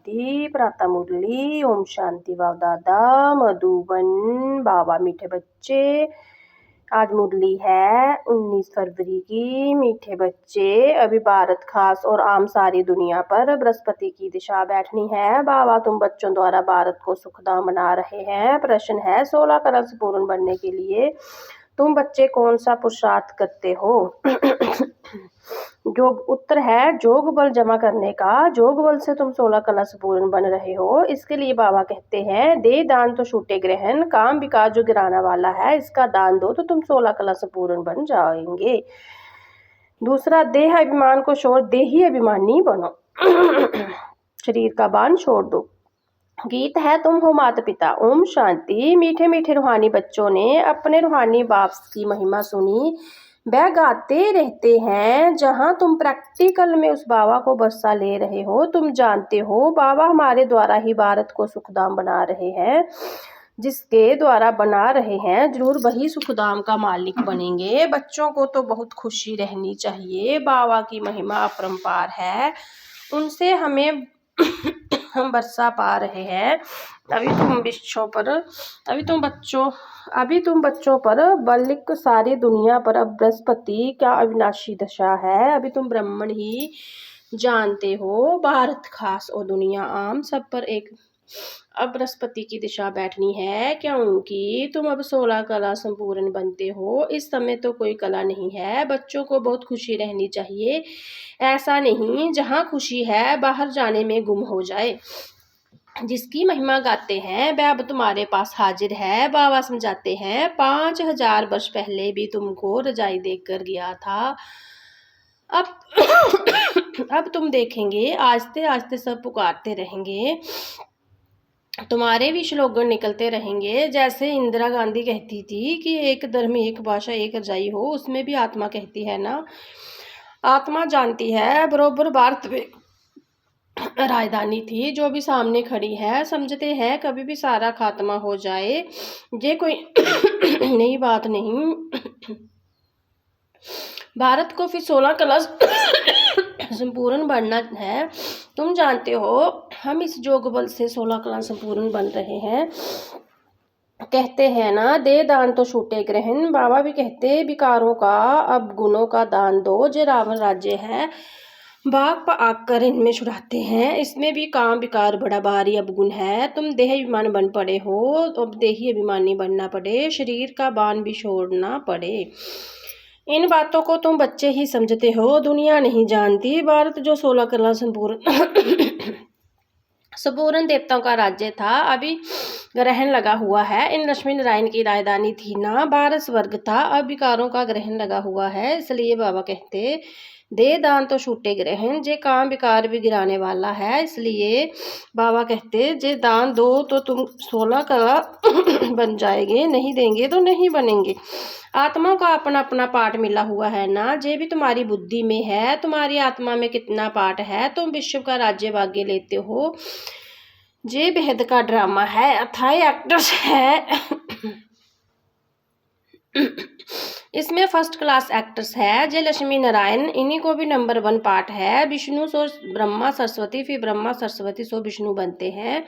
शांति। प्रातः मुरली। ओम शांति। बाप दादा मधुबन। बाबा मीठे बच्चे, आज मुरली है 19 फरवरी की। मीठे बच्चे, अभी भारत खास और आम सारी दुनिया पर बृहस्पति की दिशा बैठनी है। बाबा तुम बच्चों द्वारा भारत को सुखधाम बना रहे हैं। प्रश्न है 16 कलश पूर्ण बनने के लिए तुम बच्चे कौन सा पुरुषार्थ करते हो? जो उत्तर है जोग बल जमा करने का। जोग बल से तुम 16 कलश पूर्ण बन रहे हो। इसके लिए बाबा कहते हैं दे दान तो छूटे ग्रहण। काम विकास जो गिराने वाला है इसका दान दो तो तुम 16 कलश पूर्ण बन जाएंगे। दूसरा, देह अभिमान को छोड़ देही अभिमानी बनो। शरीर का बाण छोड़ दो। गीत है तुम हो माता पिता। ओम शांति। मीठे मीठे रूहानी बच्चों ने अपने रूहानी बाप की महिमा सुनी। वह गाते रहते हैं जहां तुम प्रैक्टिकल में उस बाबा को बरसा ले रहे हो। तुम जानते हो बाबा हमारे द्वारा ही भारत को सुखधाम बना रहे हैं। जिसके द्वारा बना रहे हैं जरूर वही सुखधाम का मालिक बनेंगे। बच्चों को तो बहुत खुशी रहनी चाहिए। बाबा की महिमा अपरंपार है, उनसे हमें हम बरसा पा रहे हैं। अभी तुम बच्चों पर बल्कि सारी दुनिया पर अब बृहस्पति क्या अविनाशी दशा है। अभी तुम ब्राह्मण ही जानते हो भारत खास और दुनिया आम सब पर एक अब बृहस्पति की दिशा बैठनी है, क्योंकि तुम अब 16 कला संपूर्ण बनते हो। इस समय तो कोई कला नहीं है। बच्चों को बहुत खुशी रहनी चाहिए। ऐसा नहीं जहाँ खुशी है बाहर जाने में गुम हो जाए। जिसकी महिमा गाते हैं वह अब तुम्हारे पास हाजिर है। बाबा समझाते हैं 5000 वर्ष पहले भी तुमको रजाई देकर गया था। अब तुम देखेंगे आस्ते आस्ते सब पुकारते रहेंगे। तुम्हारे भी स्लोगन निकलते रहेंगे। जैसे इंदिरा गांधी कहती थी कि एक धर्म एक भाषा एक रजाई हो, उसमें भी आत्मा कहती है ना। आत्मा जानती है बरोबर भारत में राजधानी थी जो भी सामने खड़ी है। समझते हैं कभी भी सारा खात्मा हो जाए, ये कोई नई बात नहीं। भारत को फिर 16 कलश संपूर्ण बनना है। तुम जानते हो हम इस जोग बल से 16 कलश संपूर्ण बन रहे हैं। कहते हैं ना दे दान तो छूटे ग्रहण। बाबा भी कहते विकारों का अब गुणों का दान दो। जो रावण राज्य है बाग आकर इनमें छुड़ाते हैं। इसमें भी काम विकार बड़ा भारी अवगुण है। तुम देह अभिमान बन पड़े हो, अब देही अभिमानी बनना पड़े। शरीर का बाण भी छोड़ना पड़े। इन बातों को तुम बच्चे ही समझते हो, दुनिया नहीं जानती। भारत जो 16 कला संपूर्ण देवताओं का राज्य था, अभी ग्रहण लगा हुआ है। इन लक्ष्मी नारायण की राजधानी थी ना। भारत स्वर्ग था, अब विकारों का ग्रहण लगा हुआ है। इसलिए बाबा कहते दे दान तो छूटे ग्रहण। जे काम विकार भी गिराने वाला है। इसलिए बाबा कहते जे दान दो तो तुम 16 कला बन जाएंगे, नहीं देंगे तो नहीं बनेंगे। आत्मा का अपना अपना पार्ट मिला हुआ है ना। जे भी तुम्हारी बुद्धि में है, तुम्हारी आत्मा में कितना पार्ट है। तुम विश्व का राज्य भाग्य लेते हो। जे बेहद का ड्रामा है, अथाई एक्टर्स है। इसमें फर्स्ट क्लास एक्टर्स है। जय लक्ष्मी नारायण, इन्हीं को भी नंबर 1 पार्ट है। विष्णु सो ब्रह्मा सरस्वती, फिर ब्रह्मा सरस्वती सो विष्णु बनते हैं।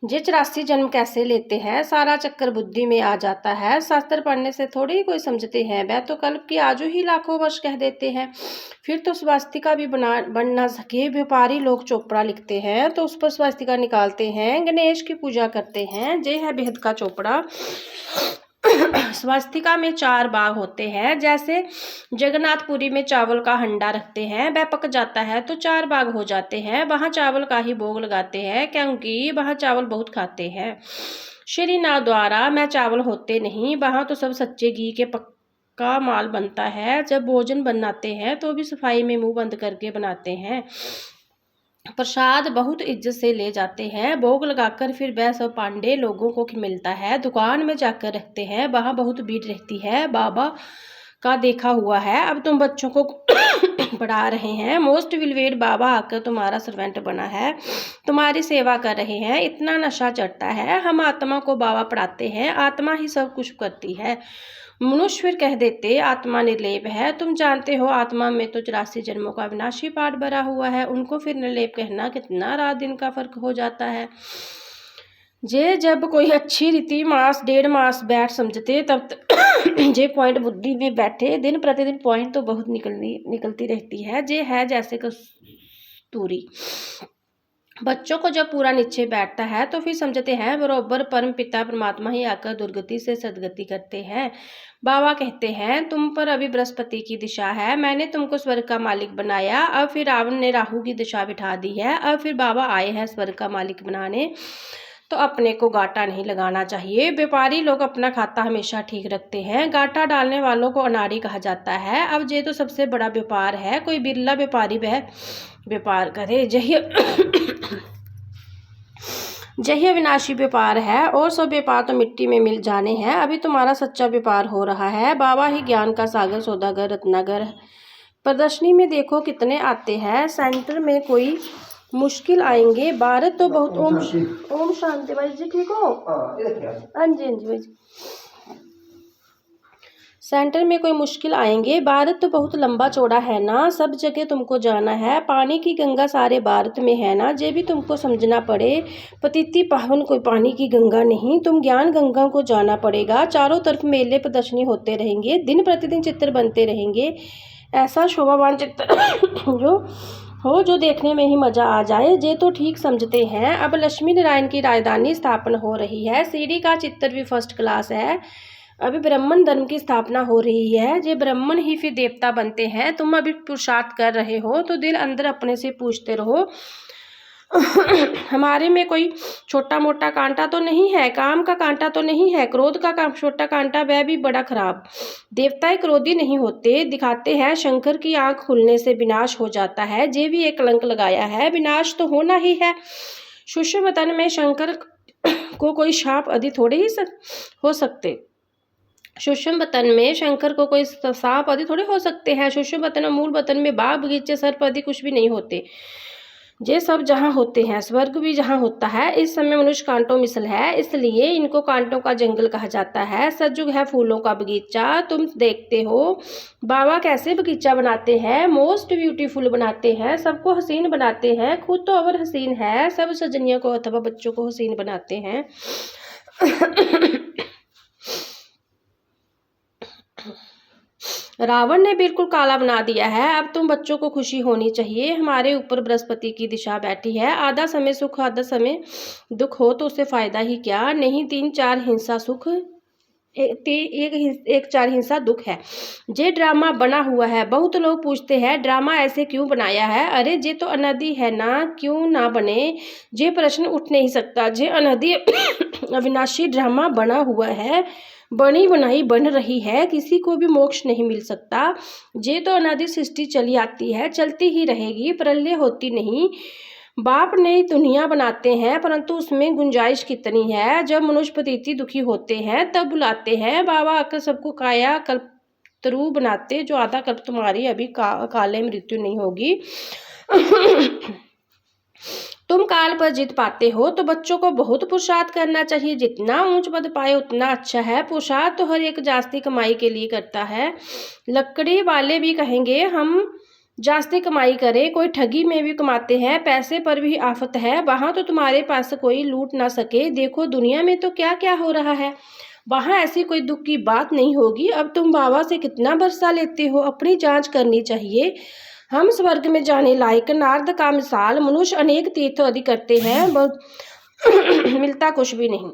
जे 84 जन्म कैसे लेते हैं, सारा चक्कर बुद्धि में आ जाता है। शास्त्र पढ़ने से थोड़ी ही कोई समझते हैं। वह तो कल्प की आजू ही लाखों वर्ष कह देते हैं। फिर तो स्वास्तिका भी बन ना सके। व्यापारी लोग चोपड़ा लिखते हैं तो उस पर स्वास्तिका निकालते हैं। गणेश की पूजा करते हैं। जय है बेहद का चोपड़ा। स्वास्तिका में 4 भाग होते हैं। जैसे जगन्नाथपुरी में चावल का हंडा रखते हैं, वह पक जाता है तो 4 भाग हो जाते हैं। वहाँ चावल का ही भोग लगाते हैं, क्योंकि वहाँ चावल बहुत खाते हैं। श्रीनाथ द्वारा में चावल होते नहीं, वहाँ तो सब सच्चे घी के पक्का माल बनता है। जब भोजन बनाते हैं तो भी सफाई में मुंह बंद करके बनाते हैं। प्रसाद बहुत इज्जत से ले जाते हैं। भोग लगाकर फिर वह सब पांडे लोगों को मिलता है। दुकान में जाकर रखते हैं, वहाँ बहुत भीड़ रहती है। बाबा का देखा हुआ है। अब तुम बच्चों को पढ़ा रहे हैं। मोस्ट विलवेड बाबा आकर तुम्हारा सर्वेंट बना है, तुम्हारी सेवा कर रहे हैं। इतना नशा चढ़ता है। हम आत्मा को बाबा पढ़ाते हैं, आत्मा ही सब कुछ करती है। मनुष्य फिर कह देते आत्मा निर्लेप है। तुम जानते हो आत्मा में तो 84 जन्मों का अविनाशी पाठ भरा हुआ है। उनको फिर निर्लेप कहना कितना रात दिन का फर्क हो जाता है। जे जब कोई अच्छी रीति मास 1.5 मास बैठ समझते तब जे पॉइंट बुद्धि में बैठे दिन प्रतिदिन पॉइंट तो बहुत निकलती रहती है। जे है जैसे कस्तूरी। बच्चों को जब पूरा निश्चय बैठता है तो फिर समझते हैं बरोबर परम पिता परमात्मा ही आकर दुर्गति से सदगति करते हैं। बाबा कहते हैं तुम पर अभी बृहस्पति की दिशा है, मैंने तुमको स्वर्ग का मालिक बनाया। अब फिर रावण ने राहु की दिशा बिठा दी है। अब फिर बाबा आए हैं स्वर्ग का मालिक बनाने। तो अपने को गाटा नहीं लगाना चाहिए। व्यापारी लोग अपना खाता हमेशा ठीक रखते हैं, गाटा डालने वालों को अनाड़ी कहा जाता है। अब ये तो सबसे बड़ा व्यापार है, कोई बिरला व्यापारी वह व्यापार करे। यही विनाशी व्यापार है और सब व्यापार तो मिट्टी में मिल जाने हैं। अभी तुम्हारा सच्चा व्यापार हो रहा है। बाबा ही ज्ञान का सागर सौदागर रत्नागर है। प्रदर्शनी में देखो कितने आते हैं। सेंटर में कोई मुश्किल आएंगे, भारत तो बहुत ओम शांति भाई जी ठीक हो? हाँ जी भाई जी। सेंटर में कोई मुश्किल आएंगे, भारत तो बहुत लंबा चौड़ा है ना, सब जगह तुमको जाना है। पानी की गंगा सारे भारत में है ना, ये भी तुमको समझना पड़े। पतिति पावन कोई पानी की गंगा नहीं, तुम ज्ञान गंगा को जाना पड़ेगा। चारों तरफ मेले प्रदर्शनी होते रहेंगे, दिन प्रतिदिन चित्र बनते रहेंगे। ऐसा शोभावान चित्र जो देखने में ही मजा आ जाए। ये तो ठीक समझते हैं। अब लक्ष्मी नारायण की राजधानी स्थापना हो रही है, सीढ़ी का चित्र भी फर्स्ट क्लास है। अभी ब्राह्मण धर्म की स्थापना हो रही है, ये ब्राह्मण ही फिर देवता बनते हैं। तुम अभी पुरुषार्थ कर रहे हो तो दिल अंदर अपने से पूछते रहो हमारे में कोई छोटा मोटा कांटा तो नहीं है, काम का कांटा तो नहीं है, क्रोध का छोटा कांटा वह भी बड़ा खराब। देवताएं क्रोधी नहीं होते, दिखाते हैं शंकर की आंख खुलने से विनाश हो जाता है। ये भी एक कलंक लगाया है, विनाश तो होना ही है। सुषुम्ना में शंकर को कोई शाप आदि थोड़े ही हो सकते। सुषुम्ना में शंकर को कोई सांप आदि थोड़े हो सकते हैं। सुषुम्ना मूल बतन में बाग बगीचे सर्प आदि कुछ भी नहीं होते। ये सब जहाँ होते हैं स्वर्ग भी जहाँ होता है। इस समय मनुष्य कांटों मिसल है, इसलिए इनको कांटों का जंगल कहा जाता है। सतयुग है फूलों का बगीचा। तुम देखते हो बाबा कैसे बगीचा बनाते हैं, मोस्ट ब्यूटीफुल बनाते हैं, सबको हसीन बनाते हैं। खुद तो अवर हसीन है, सब सजनियों को अथवा बच्चों को हसीन बनाते हैं। रावण ने बिल्कुल काला बना दिया है। अब तुम बच्चों को खुशी होनी चाहिए, हमारे ऊपर बृहस्पति की दिशा बैठी है। आधा समय सुख आधा समय दुख हो तो उससे फायदा ही क्या। नहीं 3-4 हिंसा सुख, एक 4 हिंसा दुख है। जे ड्रामा बना हुआ है। बहुत लोग पूछते हैं ड्रामा ऐसे क्यों बनाया है। अरे जे तो अनादि है ना, क्यों ना बने। जे प्रश्न उठ नहीं सकता। जे अनादि अविनाशी ड्रामा बना हुआ है, बनी बनाई बन रही है, किसी को भी मोक्ष नहीं मिल सकता। जे तो अनादि सृष्टि चली आती है, चलती ही रहेगी, प्रलय होती नहीं। बाप नई दुनिया बनाते हैं परंतु उसमें गुंजाइश कितनी है। जब मनुष्य पतिति दुखी होते हैं तब बुलाते हैं बाबा आकर सबको काया कल्पतरु बनाते। जो आधा कल्प तुम्हारी अभी काले मृत्यु नहीं होगी। तुम काल पर जीत पाते हो तो बच्चों को बहुत पुरुषार्थ करना चाहिए। जितना ऊंच पद पाए उतना अच्छा है। पुरुषार्थ तो हर एक जास्ती कमाई के लिए करता है। लकड़ी वाले भी कहेंगे हम जास्ती कमाई करें, कोई ठगी में भी कमाते हैं, पैसे पर भी आफत है। वहाँ तो तुम्हारे पास कोई लूट ना सके। देखो दुनिया में तो क्या क्या हो रहा है, वहाँ ऐसी कोई दुख की बात नहीं होगी। अब तुम बाबा से कितना भरोसा लेते हो, अपनी जांच करनी चाहिए। हम स्वर्ग में जाने लायक नारद का मिसाल, मनुष्य अनेक तीर्थ आदि करते हैं, मिलता कुछ भी नहीं।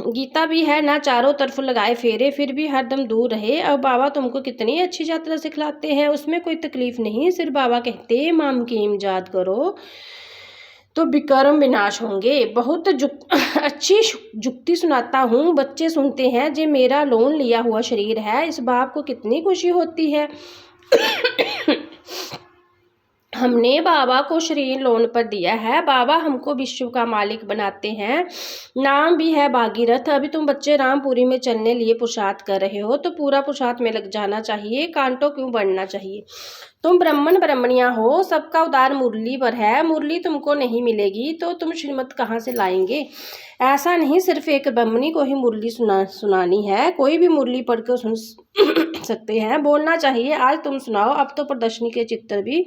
गीता भी है ना, चारों तरफ लगाए फेरे फिर भी हरदम दूर रहे। अब बाबा तुमको कितनी अच्छी यात्रा सिखलाते हैं, उसमें कोई तकलीफ नहीं। सिर्फ बाबा कहते माम की इमदाद करो तो विक्रम विनाश होंगे। बहुत अच्छी जुक्ति सुनाता हूँ, बच्चे सुनते हैं। जे मेरा लोन लिया हुआ शरीर है, इस बाप को कितनी खुशी होती है। हमने बाबा को शरीर लोन पर दिया है। बाबा हमको विश्व का मालिक बनाते हैं, नाम भी है भागीरथ। अभी तुम बच्चे रामपुरी में चलने लिए पुरुषार्थ कर रहे हो तो पूरा पुरुषार्थ में लग जाना चाहिए। कांटों क्यों बढ़ना चाहिए। तुम ब्राह्मण ब्राह्मणियाँ हो, सबका उद्धार मुरली पर है, मुरली तुमको नहीं मिलेगी तो तुम श्रीमत कहाँ से लाएंगे। ऐसा नहीं सिर्फ एक ब्राह्मणी को ही मुरली सुनानी है, कोई भी मुरली पढ़ कर सुन सकते हैं। बोलना चाहिए आज तुम सुनाओ। अब तो प्रदर्शनी के चित्र भी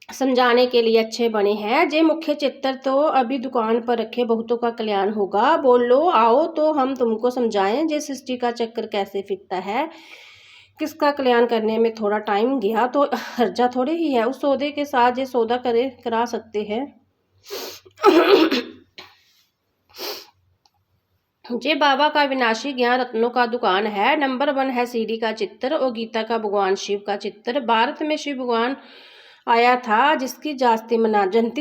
समझाने के लिए अच्छे बने हैं। जे मुख्य चित्र तो अभी दुकान पर रखे, बहुतों का कल्याण होगा। बोलो आओ तो हम तुमको समझाएं, जे सृष्टि का चक्कर कैसे फिरता है। किसका कल्याण करने में थोड़ा टाइम गया तो हर्जा थोड़े ही है। उस सौदे के साथ ये सौदा करा सकते हैं। जे बाबा का विनाशी ज्ञान रत्नों का दुकान है। नंबर 1 है सीढ़ी का चित्र और गीता का भगवान शिव का चित्र। भारत में शिव भगवान आया था जिसकी जयंती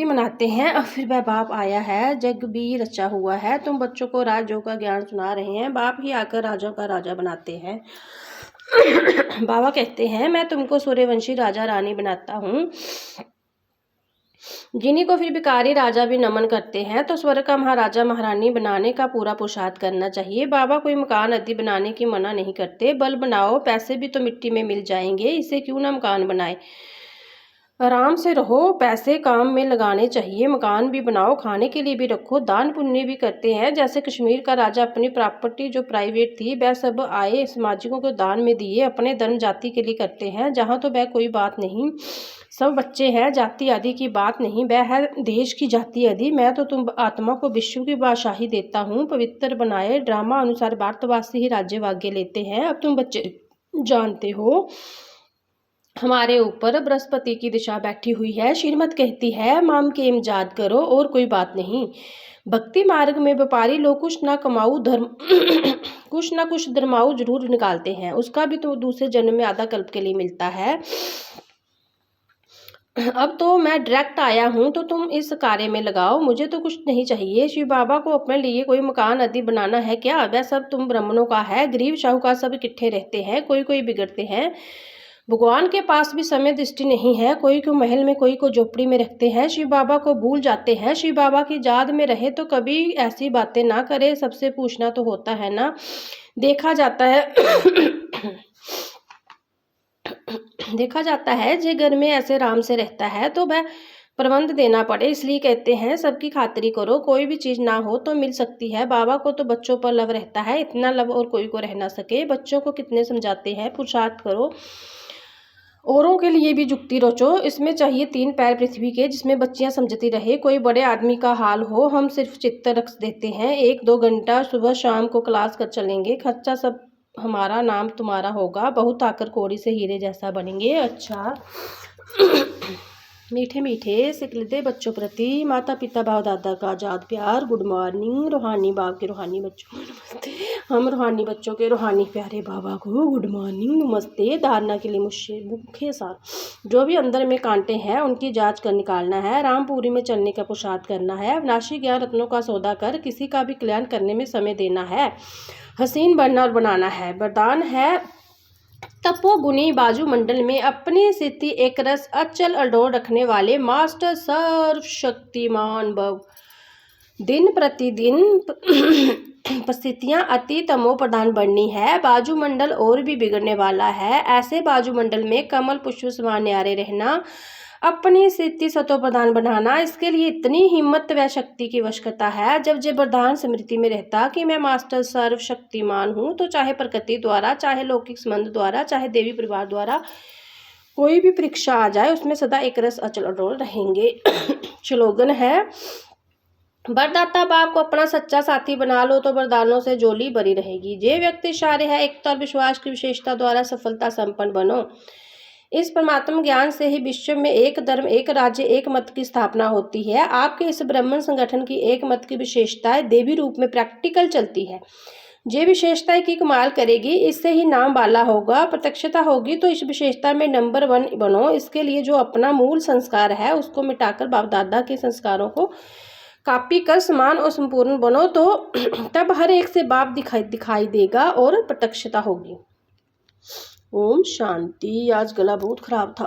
मनाते हैं, और फिर वह बाप आया है, जग भी रचा हुआ है। तुम बच्चों को राजों का ज्ञान सुना रहे हैं, बाप ही आकर राजों का राजा बनाते हैं। बाबा कहते हैं मैं तुमको सूर्यवंशी राजा रानी बनाता हूँ, जिन्हीं को फिर भिखारी राजा भी नमन करते हैं। तो स्वर्ग का महाराजा महारानी बनाने का पूरा पुरुषार्थ करना चाहिए। बाबा कोई मकान आदि बनाने की मना नहीं करते। बल बनाओ, पैसे भी तो मिट्टी में मिल जाएंगे, इसे क्यों ना मकान बनाए। आराम से रहो, पैसे काम में लगाने चाहिए। मकान भी बनाओ, खाने के लिए भी रखो, दान पुण्य भी करते हैं। जैसे कश्मीर का राजा अपनी प्रॉपर्टी जो प्राइवेट थी वह सब आए समाजिकों को दान में दिए, अपने धर्म जाति के लिए करते हैं। जहाँ तो वह कोई बात नहीं, सब बच्चे हैं, जाति आदि की बात नहीं, वह है देश की जाति आदि। मैं तो तुम आत्मा को विश्व की बादशाही देता हूँ। पवित्र बनाए ड्रामा अनुसार भारतवासी ही राज्य भाग्य लेते हैं। अब तुम बच्चे जानते हो हमारे ऊपर बृहस्पति की दिशा बैठी हुई है। श्रीमत कहती है माम के इमजाद करो और कोई बात नहीं। भक्ति मार्ग में व्यापारी लोग कुछ ना कमाऊ धर्म कुछ ना कुछ धर्माऊ जरूर निकालते हैं, उसका भी तो दूसरे जन्म में आधा कल्प के लिए मिलता है। अब तो मैं डायरेक्ट आया हूँ तो तुम इस कार्य में लगाओ, मुझे तो कुछ नहीं चाहिए। शिव बाबा को अपने लिए कोई मकान आदि बनाना है क्या? वह सब तुम ब्राह्मणों का है, गरीब शाहूकार सब इकट्ठे रहते हैं, कोई कोई बिगड़ते हैं। भगवान के पास भी समय दृष्टि नहीं है, कोई को महल में कोई को झोपड़ी में रखते हैं। शिव बाबा को भूल जाते हैं। शिव बाबा की याद में रहे तो कभी ऐसी बातें ना करे, सबसे पूछना तो होता है ना। देखा जाता है जे घर में ऐसे आराम से रहता है तो वह प्रबंध देना पड़े, इसलिए कहते हैं सबकी खातिरी करो। कोई भी चीज़ ना हो तो मिल सकती है। बाबा को तो बच्चों पर लव रहता है, इतना लव और कोई को रह ना सके। बच्चों को कितने समझाते हैं, पुरुषार्थ करो, औरों के लिए भी जुक्ति रचो। इसमें चाहिए 3 पैर पृथ्वी के, जिसमें बच्चियां समझती रहे। कोई बड़े आदमी का हाल हो, हम सिर्फ चित्त रख देते हैं। 1-2 घंटा सुबह शाम को क्लास कर चलेंगे, खर्चा सब हमारा, नाम तुम्हारा होगा। बहुत आकर कोड़ी से हीरे जैसा बनेंगे। अच्छा मीठे मीठे सिकलते बच्चों प्रति माता पिता बाप दादा का आजाद प्यार। Good morning. रूहानी बाप के रूहानी बच्चों को नमस्ते। हम रूहानी बच्चों के रूहानी प्यारे बाबा को गुड मॉर्निंग नमस्ते। धारणा के लिए मुख्य साथ जो भी अंदर में कांटे हैं उनकी जांच कर निकालना है। रामपुरी में चलने का पुरुषार्थ करना है। अविनाशी ज्ञान रत्नों का सौदा कर किसी का भी कल्याण करने में समय देना है। हसीन बनना और बनाना है। वरदान है तपोगुणी बाजुमंडल में अपनी स्थिति एक रस अचल अडोल रखने वाले मास्टर सर्वशक्तिमान भव। दिन प्रतिदिन परिस्थितियां अति तमो प्रधान बननी है। बाजुमंडल और भी बिगड़ने वाला है। ऐसे बाजुमंडल में कमल पुष्प समान न्यारे रहना, अपनी स्थिति सतो प्रधान बनाना, इसके लिए इतनी हिम्मत व शक्ति की आवश्यकता है। जब जब प्रधान स्मृति में रहता कि मैं मास्टर सर्वशक्तिमान हूँ, तो चाहे प्रकृति द्वारा, चाहे लौकिक संबंध द्वारा, चाहे देवी परिवार द्वारा कोई भी परीक्षा आ जाए, उसमें सदा एक रस अचल अडोल रहेंगे। स्लोगन है वरदाता बाप को अपना सच्चा साथी बना लो तो वरदानों से जोली भरी रहेगी। जे व्यक्ति शार्य है एकता और विश्वास की विशेषता द्वारा सफलता संपन्न बनो। इस परमात्म ज्ञान से ही विश्व में एक धर्म, एक राज्य, एक मत की स्थापना होती है। आपके इस ब्राह्मण संगठन की एक मत की विशेषताएं देवी रूप में प्रैक्टिकल चलती है। जे विशेषताएं की कमाल करेगी, इससे ही नाम वाला होगा, प्रत्यक्षता होगी। तो इस विशेषता में नंबर 1 बनो। इसके लिए जो अपना मूल संस्कार है उसको मिटाकर बाप दादा के संस्कारों को कॉपी कर समान और संपूर्ण बनो, तो तब हर एक से बाप दिखाई देगा और प्रत्यक्षता होगी। ओम शांति। आज गला बहुत खराब था।